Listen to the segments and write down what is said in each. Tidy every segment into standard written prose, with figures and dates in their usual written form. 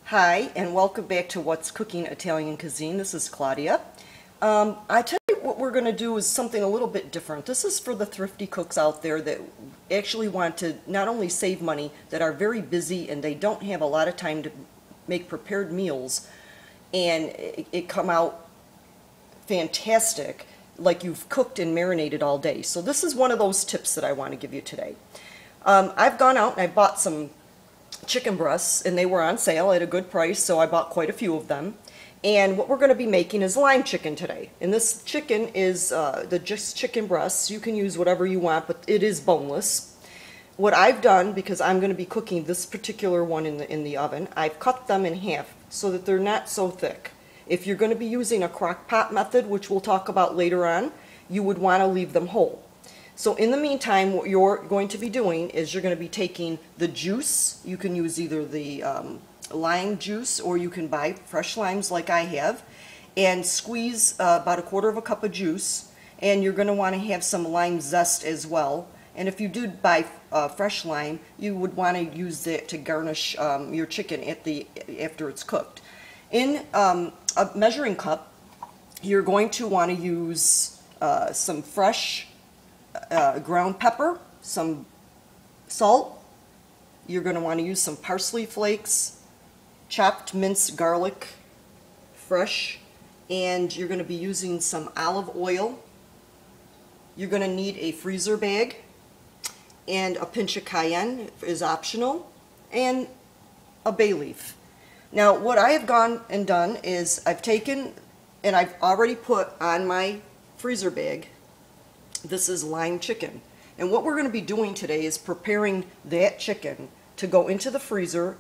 Hi, and welcome back to What's Cooking Italian Cuisine. This is Claudia. I tell you what we're going to do is something a little bit different. This is for the thrifty cooks out there that actually want to not only save money, that are very busy and they don't have a lot of time to make prepared meals and it come out fantastic, like you've cooked and marinated all day. So this is one of those tips that I want to give you today. I've gone out and I bought some chicken breasts, and they were on sale at a good price, so I bought quite a few of them. And what we're going to be making is lime chicken today. And this chicken is just chicken breasts. You can use whatever you want, but it is boneless. What I've done, because I'm going to be cooking this particular one in the oven, I've cut them in half so that they're not so thick. If you're going to be using a crock pot method, which we'll talk about later on, you would want to leave them whole. So in the meantime, what you're going to be doing is you're going to be taking the juice. You can use either the lime juice or you can buy fresh limes like I have, and squeeze about 1/4 cup of juice. And you're going to want to have some lime zest as well. And if you do buy fresh lime, you would want to use that to garnish your chicken after it's cooked. In a measuring cup, you're going to want to use some fresh ground pepper, some salt. You're going to want to use some parsley flakes, chopped minced garlic, fresh, and you're going to be using some olive oil. You're going to need a freezer bag, and a pinch of cayenne is optional, and a bay leaf. Now what I have gone and done is I've taken and I've already put on my freezer bag, this is lime chicken. And what we're going to be doing today is preparing that chicken to go into the freezer,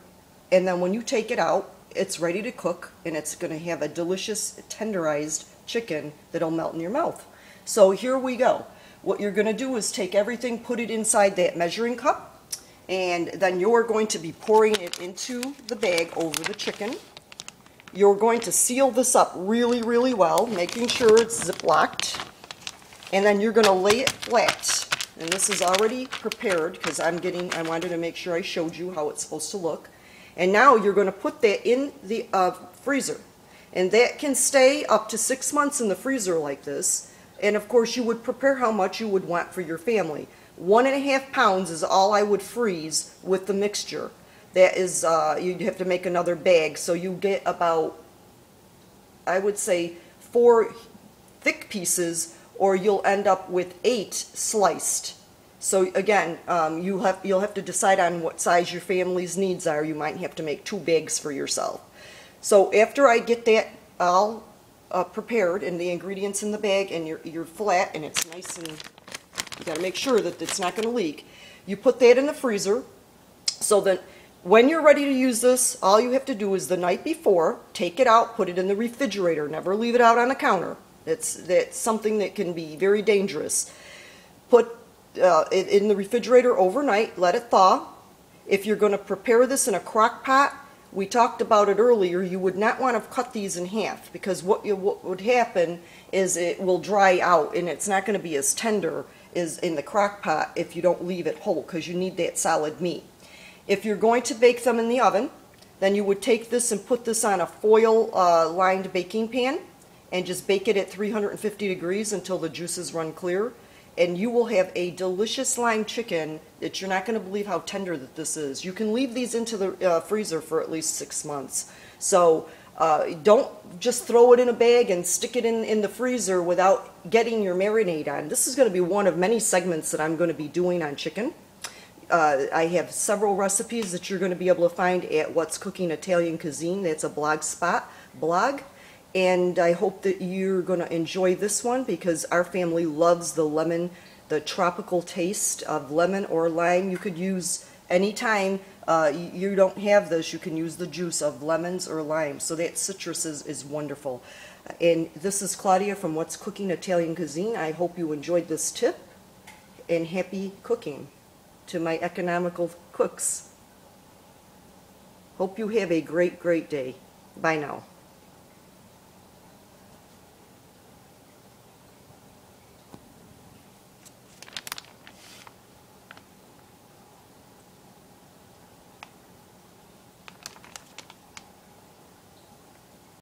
and then when you take it out, it's ready to cook, and it's going to have a delicious tenderized chicken that'll melt in your mouth. So here we go. What you're going to do is take everything, put it inside that measuring cup, and then you're going to be pouring it into the bag over the chicken. You're going to seal this up really, really well, making sure it's zip-locked. And then you're going to lay it flat. And this is already prepared because I wanted to make sure I showed you how it's supposed to look. And now you're going to put that in the freezer. And that can stay up to 6 months in the freezer like this. And of course you would prepare how much you would want for your family. 1.5 pounds is all I would freeze with the mixture. That is, you'd have to make another bag. So you get about, I would say, 4 thick pieces, or you'll end up with 8 sliced. So again, you'll have to decide on what size your family's needs are. You might have to make 2 bags for yourself. So after I get that all prepared and the ingredients in the bag, and you're flat and it's nice, and you got to make sure that it's not going to leak, you put that in the freezer so that when you're ready to use this, all you have to do is the night before, take it out, put it in the refrigerator. Never leave it out on the counter. That's something that can be very dangerous. Put it in the refrigerator overnight, let it thaw. If you're going to prepare this in a crock pot, we talked about it earlier, you would not want to cut these in half, because what would happen is it will dry out and it's not going to be as tender as in the crock pot if you don't leave it whole, because you need that solid meat. If you're going to bake them in the oven, then you would take this and put this on a foil lined baking pan and just bake it at 350 degrees until the juices run clear, and you will have a delicious lime chicken that you're not going to believe how tender that this is. You can leave these into the freezer for at least 6 months. So don't just throw it in a bag and stick it in the freezer without getting your marinade on. This is going to be one of many segments that I'm going to be doing on chicken. I have several recipes that you're going to be able to find at What's Cooking Italian Cuisine. That's a blog. And I hope that you're going to enjoy this one, because our family loves the lemon, the tropical taste of lemon or lime. You could use anytime you don't have this, you can use the juice of lemons or lime. So that citrus is wonderful. And this is Claudia from What's Cooking Italian Cuisine. I hope you enjoyed this tip, and happy cooking to my economical cooks. Hope you have a great, great day. Bye now.